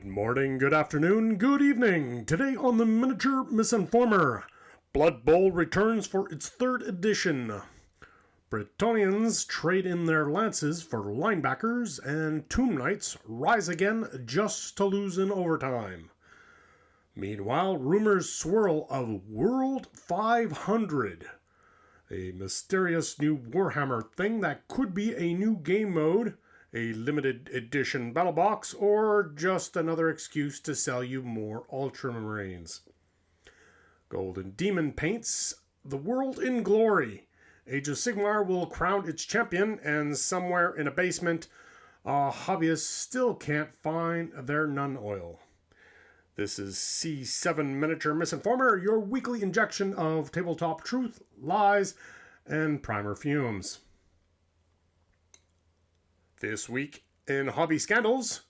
morning, good afternoon, good evening. Today on the Miniature Misinformer, Blood Bowl returns for its third edition. Bretonnians trade in their lances for linebackers, and Tomb Knights rise again just to lose in overtime. Meanwhile, rumors swirl of World 500, a mysterious new Warhammer thing that could be a new game mode, a limited edition battle box, or just another excuse to sell you more Ultramarines. Golden Demon paints the world in glory. Age of Sigmar will crown its champion, and somewhere in a basement, hobbyists still can't find their Nuln oil. This is C7 Miniature Misinformer, your weekly injection of tabletop truth, lies, and primer fumes. This week in Hobby Scandals,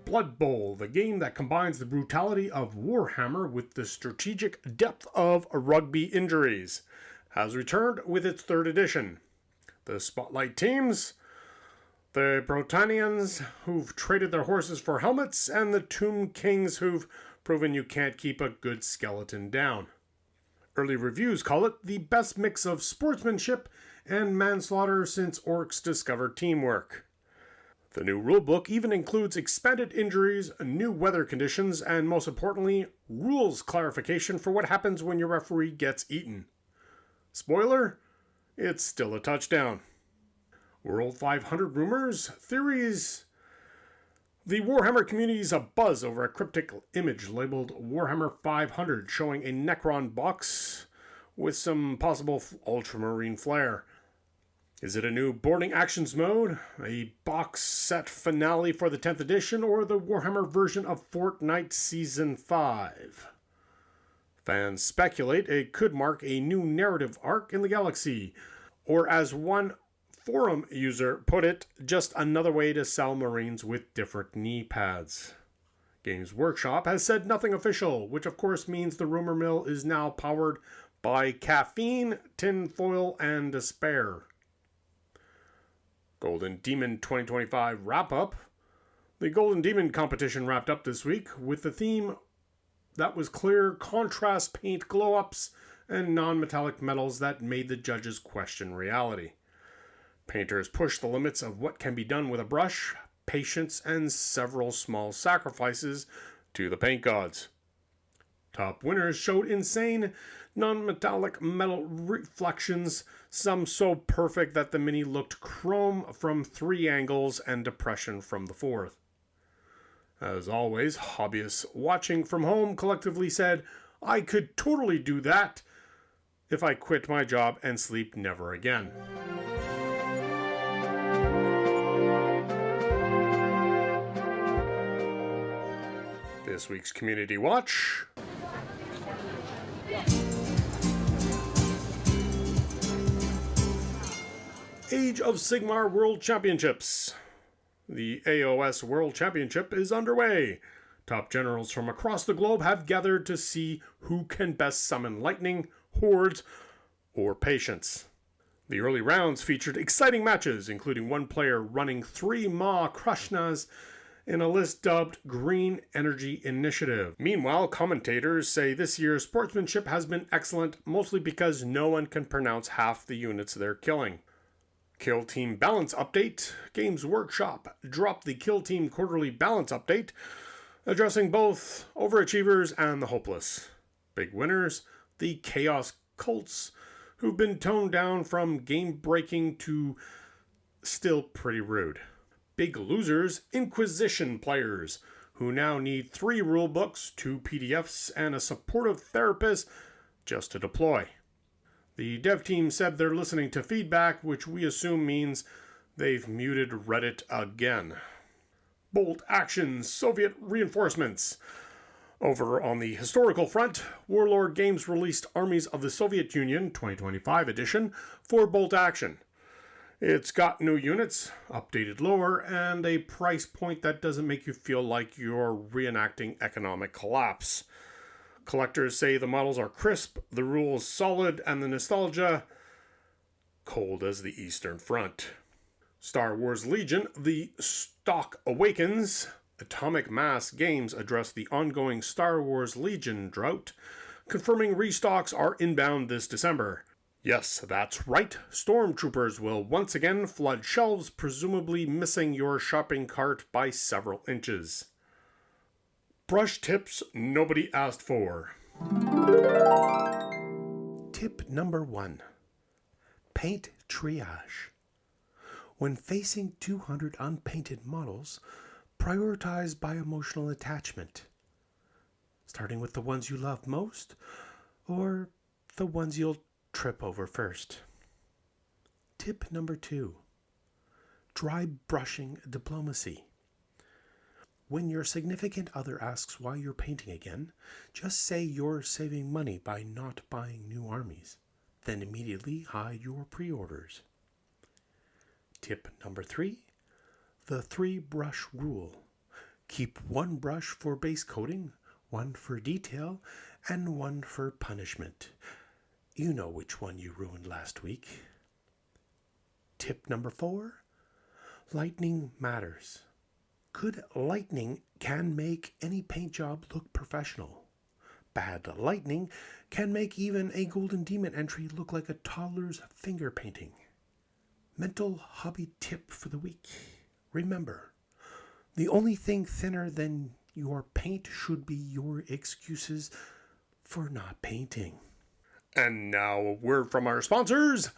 Blood Bowl, the game that combines the brutality of Warhammer with the strategic depth of rugby injuries, has returned with its third edition. The spotlight teams: the Bretonnians, who've traded their horses for helmets, and the Tomb Kings, who've proven you can't keep a good skeleton down. Early reviews call it the best mix of sportsmanship and manslaughter since orcs discovered teamwork. The new rulebook even includes expanded injuries, new weather conditions, and most importantly, rules clarification for what happens when your referee gets eaten. Spoiler, it's still a touchdown. World 500 rumors, theories. The Warhammer community is abuzz over a cryptic image labeled Warhammer 500 showing a Necron box with some possible ultramarine flair. Is it a new boarding actions mode, a box set finale for the 10th edition, or the Warhammer version of Fortnite Season 5? Fans speculate it could mark a new narrative arc in the galaxy, or as one forum user put it, just another way to sell Marines with different knee pads. Games Workshop has said nothing official, which of course means the rumor mill is now powered by caffeine, tinfoil, and despair. Golden Demon 2025 wrap-up. The Golden Demon competition wrapped up this week with the theme that was clear contrast paint glow-ups and non-metallic metals that made the judges question reality. Painters pushed the limits of what can be done with a brush, patience, and several small sacrifices to the paint gods. Top winners showed insane non-metallic metal reflections, some so perfect that the mini looked chrome from 3 angles and depression from the 4th. As always, hobbyists watching from home collectively said, "I could totally do that if I quit my job and sleep never again." This week's Community Watch. Age of Sigmar World Championships. The AOS World Championship is underway. Top generals from across the globe have gathered to see who can best summon lightning, hordes, or patience. The early rounds featured exciting matches, including one player running 3 Ma Krishnas in a list dubbed Green Energy Initiative. Meanwhile, commentators say this year's sportsmanship has been excellent, mostly because no one can pronounce half the units they're killing. KillTeam Balance Update. Games Workshop dropped the KillTeam Quarterly Balance Update, addressing both overachievers and the hopeless. Big winners, the Chaos Cults, who've been toned down from game-breaking to still pretty rude. Big losers, Inquisition players, who now need 3 rulebooks, 2 PDFs, and a supportive therapist just to deploy. The dev team said they're listening to feedback, which we assume means they've muted Reddit again. Bolt Action, Soviet Reinforcements. Over on the historical front, Warlord Games released Armies of the Soviet Union 2025 edition for Bolt Action. It's got new units, updated lore, and a price point that doesn't make you feel like you're reenacting economic collapse. Collectors say the models are crisp, the rules solid, and the nostalgia cold as the Eastern Front. Star Wars Legion, the stock awakens. Atomic Mass Games address the ongoing Star Wars Legion drought, confirming restocks are inbound this December. Yes, that's right, stormtroopers will once again flood shelves, presumably missing your shopping cart by several inches. Brush tips nobody asked for. Tip number 1. Paint triage. When facing 200 unpainted models, prioritize by emotional attachment, starting with the ones you love most or the ones you'll trip over first. Tip number 2. Dry brushing diplomacy. When your significant other asks why you're painting again, just say you're saving money by not buying new armies. Then immediately hide your pre-orders. Tip number 3. The 3-brush rule. Keep 1 brush for base coating, 1 for detail, and 1 for punishment. You know which one you ruined last week. Tip number 4. Lightning matters. Good lighting can make any paint job look professional. Bad lighting can make even a Golden Demon entry look like a toddler's finger painting. Mental hobby tip for the week. Remember, the only thing thinner than your paint should be your excuses for not painting. And now a word from our sponsors.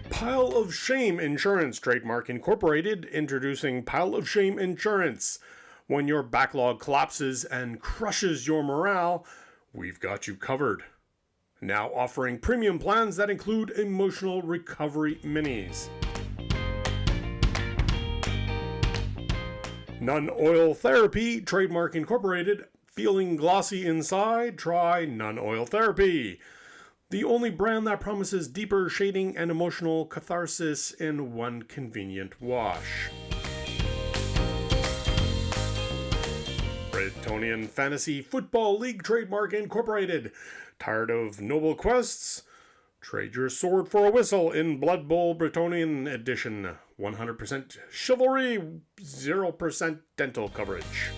Pile of Shame Insurance, Trademark Incorporated, introducing Pile of Shame Insurance. When your backlog collapses and crushes your morale, we've got you covered. Now offering premium plans that include emotional recovery minis. Nuln Oil Therapy, Trademark Incorporated. Feeling glossy inside? Try Nuln Oil Therapy. The only brand that promises deeper shading and emotional catharsis in one convenient wash. Bretonnian Fantasy Football League, Trademark Incorporated. Tired of noble quests? Trade your sword for a whistle in Blood Bowl Bretonnian Edition. 100% chivalry, 0% dental coverage.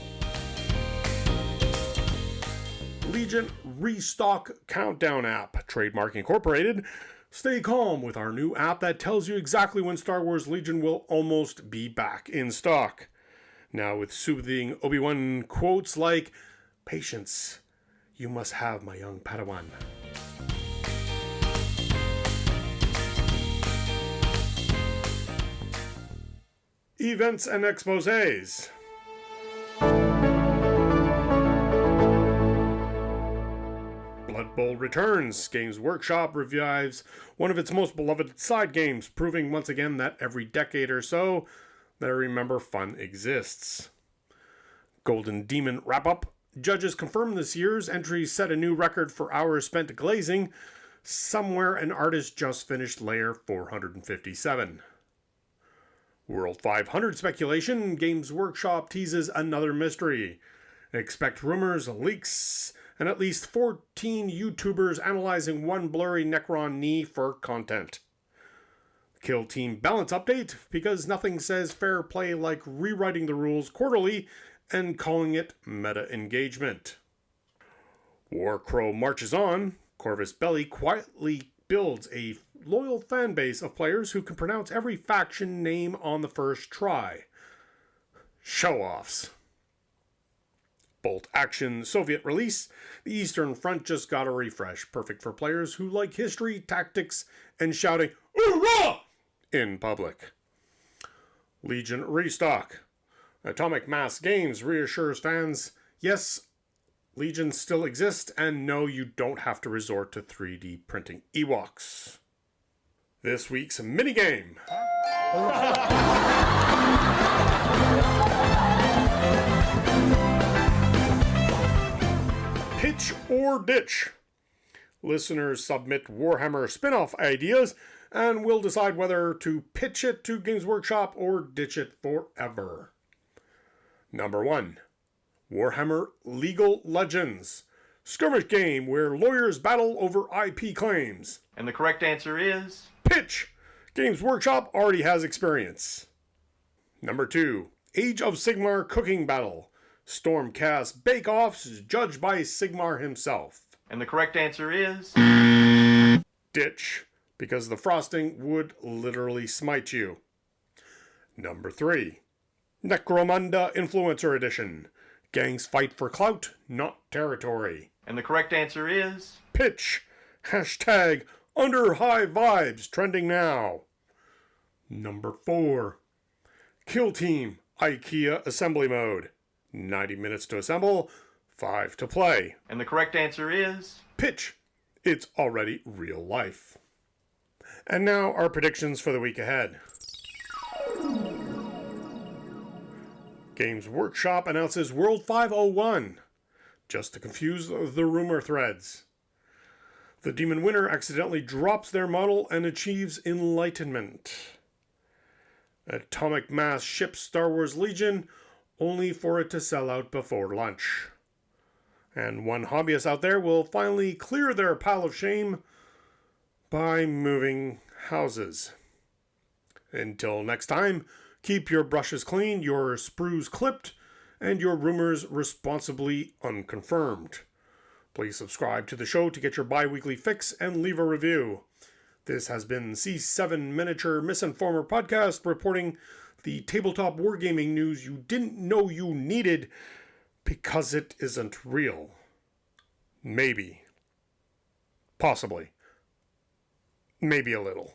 Legion Restock Countdown app, Trademark Incorporated. Stay calm with our new app that tells you exactly when Star Wars Legion will almost be back in stock. Now with soothing Obi-Wan quotes like, "Patience, you must have, my young Padawan." Events and exposés. Blood Bowl returns. Games Workshop revives one of its most beloved side games, proving once again that every decade or so, their Remember fun exists. Golden Demon wrap-up. Judges confirm this year's entries set a new record for hours spent glazing. Somewhere an artist just finished layer 457. World 500 speculation. Games Workshop teases another mystery. Expect rumors, leaks, and at least 14 YouTubers analyzing one blurry Necron knee for content. KillTeam balance update, because nothing says fair play like rewriting the rules quarterly and calling it meta engagement. Warcrow marches on. Corvus Belli quietly builds a loyal fan base of players who can pronounce every faction name on the first try. Show-offs. Bolt Action Soviet release. The Eastern Front just got a refresh, perfect for players who like history, tactics, and shouting "Hoorah!" in public. Legion Restock. Atomic Mass Games reassures fans, yes, Legion still exists, and no, you don't have to resort to 3D printing Ewoks. This week's minigame. Pitch or ditch. Listeners submit Warhammer spin-off ideas, and we'll decide whether to pitch it to Games Workshop or ditch it forever. Number 1. Warhammer Legal Legends. skirmish game where lawyers battle over IP claims. And the correct answer is... Pitch. Games Workshop already has experience. Number 2. Age of Sigmar cooking battle. Stormcast bake-offs judged by Sigmar himself. And the correct answer is... Ditch, because the frosting would literally smite you. Number 3. Necromunda Influencer Edition. Gangs fight for clout, not territory. And the correct answer is... Pitch. Hashtag under high vibes trending now. Number 4. KillTeam IKEA Assembly Mode. 90 minutes to assemble, 5 to play. And the correct answer is... Pitch. It's already real life. And now our predictions for the week ahead. Games Workshop announces World 501, just to confuse the rumor threads. The Demon Winner accidentally drops their model and achieves enlightenment. Atomic Mass ships Star Wars Legion, only for it to sell out before lunch. And one hobbyist out there will finally clear their pile of shame by moving houses. Until next time, keep your brushes clean, your sprues clipped, and your rumors responsibly unconfirmed. Please subscribe to the show to get your bi-weekly fix and leave a review. This has been C7 Miniature Misinformer Podcast, reporting the tabletop wargaming news you didn't know you needed because it isn't real. Maybe. Possibly. Maybe a little.